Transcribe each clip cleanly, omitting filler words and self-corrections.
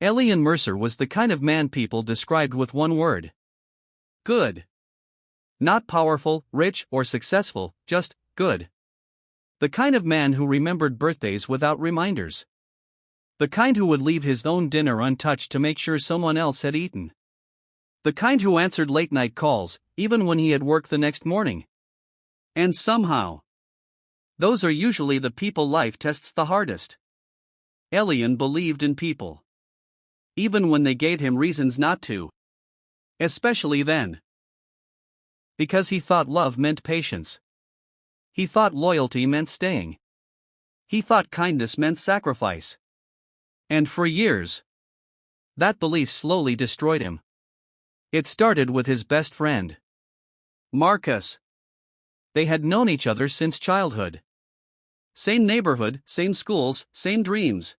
Elian Mercer was the kind of man people described with one word: good. Not powerful, rich, or successful, just good. The kind of man who remembered birthdays without reminders. The kind who would leave his own dinner untouched to make sure someone else had eaten. The kind who answered late-night calls, even when he had work the next morning. And somehow, those are usually the people life tests the hardest. Elian believed in people, even when they gave him reasons not to. Especially then. Because he thought love meant patience. He thought loyalty meant staying. He thought kindness meant sacrifice. And for years, that belief slowly destroyed him. It started with his best friend, Marcus. They had known each other since childhood. Same neighborhood, same schools, same dreams.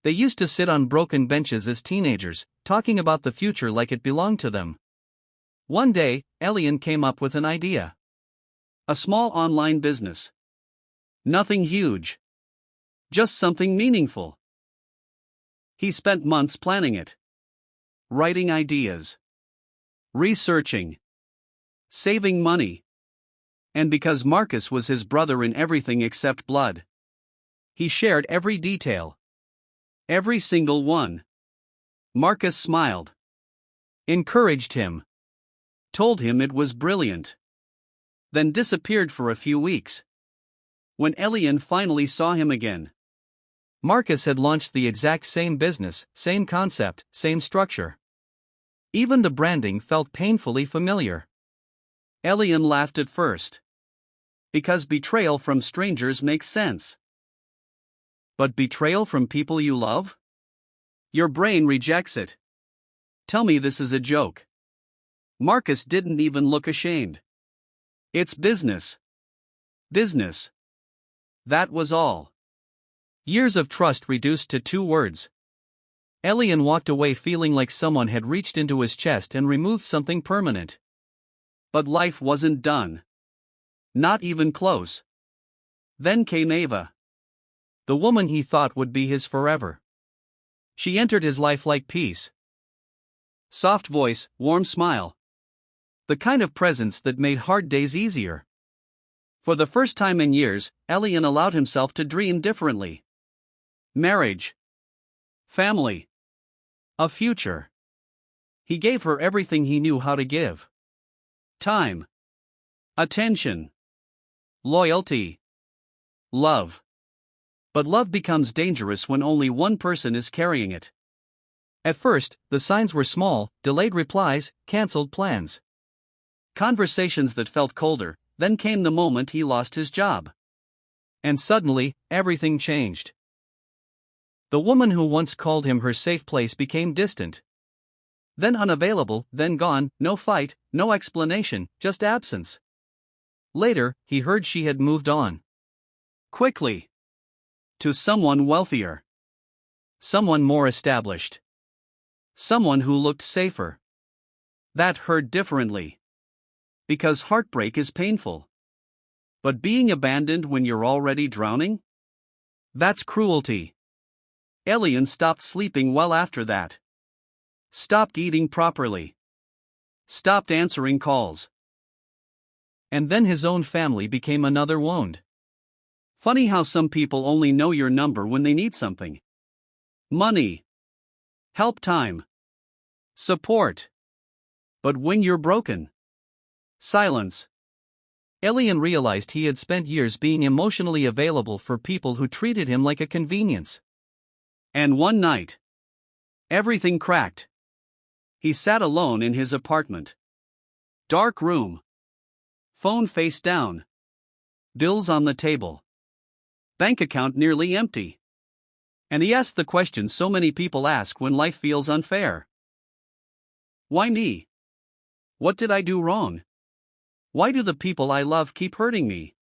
They used to sit on broken benches as teenagers, talking about the future like it belonged to them. One day, Elian came up with an idea. A small online business. Nothing huge. Just something meaningful. He spent months planning it. Writing ideas. Researching. Saving money. And because Marcus was his brother in everything except blood, he shared every detail. Every single one. Marcus smiled. Encouraged him. Told him it was brilliant. Then disappeared for a few weeks. When Elian finally saw him again, Marcus had launched the exact same business, same concept, same structure. Even the branding felt painfully familiar. Elian laughed at first. Because betrayal from strangers makes sense. But betrayal from people you love? Your brain rejects it. Tell me this is a joke. Marcus didn't even look ashamed. It's business. Business. That was all. Years of trust reduced to 2 words. Elian walked away feeling like someone had reached into his chest and removed something permanent. But life wasn't done. Not even close. Then came Ava. The woman he thought would be his forever. She entered his life like peace. Soft voice, warm smile. The kind of presence that made hard days easier. For the first time in years, Elian allowed himself to dream differently. Marriage. Family. A future. He gave her everything he knew how to give. Time. Attention. Loyalty. Love. But love becomes dangerous when only one person is carrying it. At first, the signs were small: delayed replies, cancelled plans. Conversations that felt colder. Then came the moment he lost his job. And suddenly, everything changed. The woman who once called him her safe place became distant. Then unavailable, then gone, no fight, no explanation, just absence. Later, he heard she had moved on. Quickly. To someone wealthier. Someone more established. Someone who looked safer. That hurt differently. Because heartbreak is painful. But being abandoned when you're already drowning? That's cruelty. Elian stopped sleeping well after that. Stopped eating properly. Stopped answering calls. And then his own family became another wound. Funny how some people only know your number when they need something. Money. Help, time. Support. But when you're broken. Silence. Elian realized he had spent years being emotionally available for people who treated him like a convenience. And one night, everything cracked. He sat alone in his apartment. Dark room. Phone face down. Bills on the table. Bank account nearly empty. And he asked the question so many people ask when life feels unfair. Why me? What did I do wrong? Why do the people I love keep hurting me?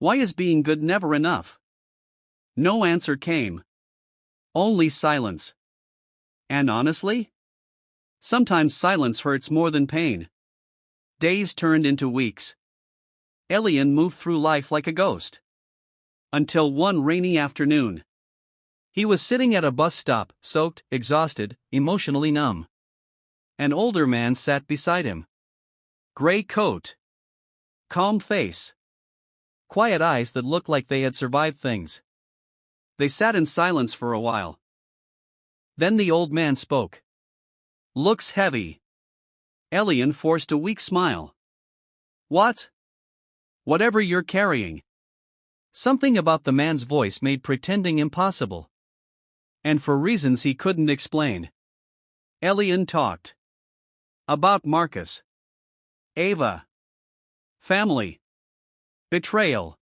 Why is being good never enough? No answer came. Only silence. And honestly, sometimes silence hurts more than pain. Days turned into weeks. Elian moved through life like a ghost. Until one rainy afternoon. He was sitting at a bus stop, soaked, exhausted, emotionally numb. An older man sat beside him. Gray coat. Calm face. Quiet eyes that looked like they had survived things. They sat in silence for a while. Then the old man spoke. Looks heavy. Elian forced a weak smile. What? Whatever you're carrying. Something about the man's voice made pretending impossible. And for reasons he couldn't explain. Elian talked. About Marcus. Ava. Family. Betrayal.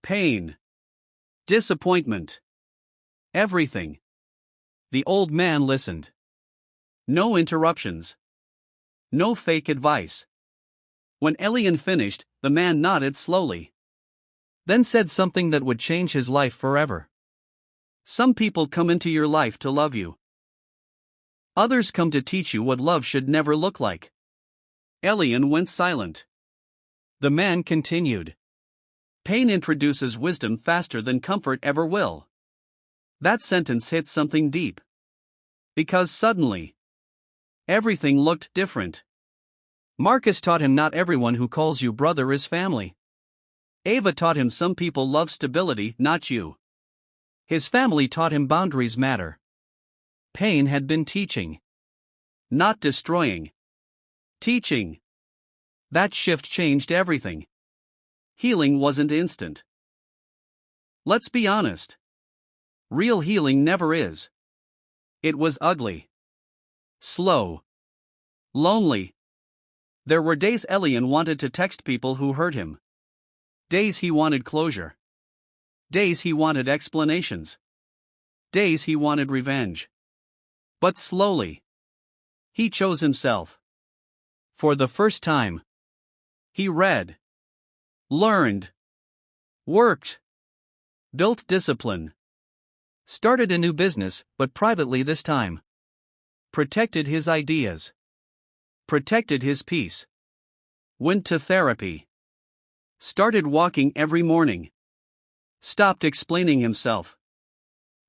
Pain. Disappointment. Everything. The old man listened. No interruptions. No fake advice. When Elian finished, the man nodded slowly. Then said something that would change his life forever. Some people come into your life to love you. Others come to teach you what love should never look like. Elian went silent. The man continued. Pain introduces wisdom faster than comfort ever will. That sentence hit something deep. Because suddenly, everything looked different. Marcus taught him not everyone who calls you brother is family. Ava taught him some people love stability, not you. His family taught him boundaries matter. Pain had been teaching. Not destroying. Teaching. That shift changed everything. Healing wasn't instant. Let's be honest. Real healing never is. It was ugly. Slow. Lonely. There were days Elian wanted to text people who hurt him. Days he wanted closure. Days he wanted explanations. Days he wanted revenge. But slowly, he chose himself. For the first time, he read, learned, worked, built discipline, started a new business, but privately this time, protected his ideas, protected his peace, went to therapy, started walking every morning, stopped explaining himself,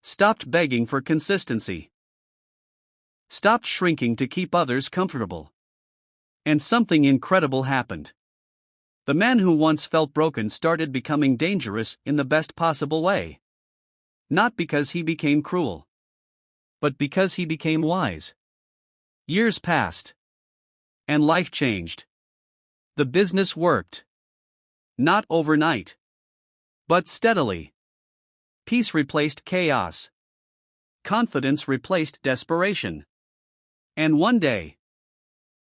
stopped begging for consistency, stopped shrinking to keep others comfortable. And something incredible happened. The man who once felt broken started becoming dangerous in the best possible way. Not because he became cruel, but because he became wise. Years passed. And life changed. The business worked. Not overnight, but steadily. Peace replaced chaos. Confidence replaced desperation. And one day,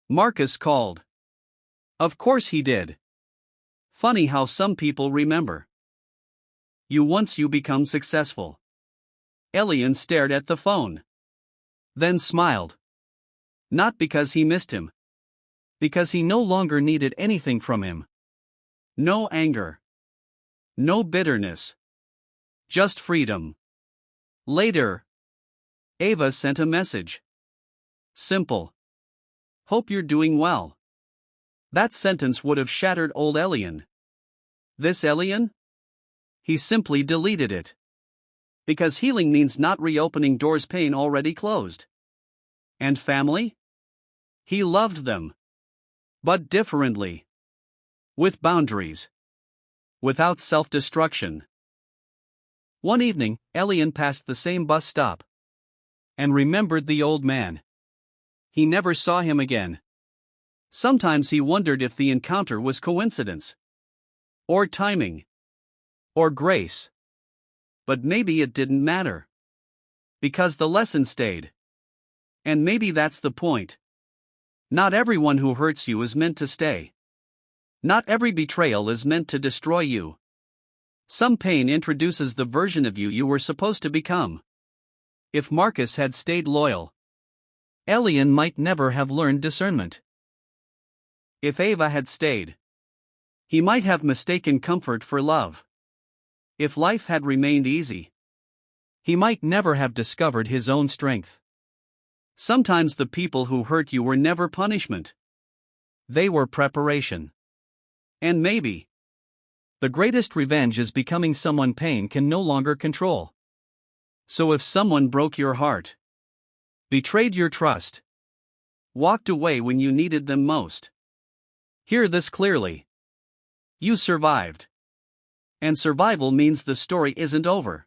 Marcus called. Of course he did. Funny how some people remember. Once you become successful. Elian stared at the phone. Then smiled. Not because he missed him. Because he no longer needed anything from him. No anger. No bitterness. Just freedom. Later, Ava sent a message. Simple. Hope you're doing well. That sentence would have shattered old Elian. This Elian? He simply deleted it. Because healing means not reopening doors pain already closed. And family? He loved them. But differently. With boundaries. Without self-destruction. One evening, Elian passed the same bus stop. And remembered the old man. He never saw him again. Sometimes he wondered if the encounter was coincidence. Or timing. Or grace. But maybe it didn't matter. Because the lesson stayed. And maybe that's the point. Not everyone who hurts you is meant to stay. Not every betrayal is meant to destroy you. Some pain introduces the version of you you were supposed to become. If Marcus had stayed loyal, Elian might never have learned discernment. If Ava had stayed, he might have mistaken comfort for love. If life had remained easy, he might never have discovered his own strength. Sometimes the people who hurt you were never punishment. They were preparation. And maybe the greatest revenge is becoming someone pain can no longer control. So if someone broke your heart, betrayed your trust, walked away when you needed them most, hear this clearly. You survived. And survival means the story isn't over.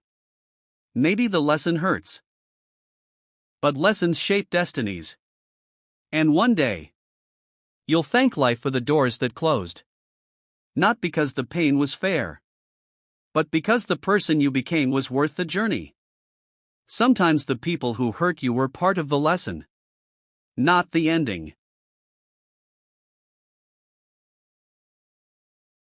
Maybe the lesson hurts, but lessons shape destinies. And one day, you'll thank life for the doors that closed. Not because the pain was fair, but because the person you became was worth the journey. Sometimes the people who hurt you were part of the lesson, not the ending.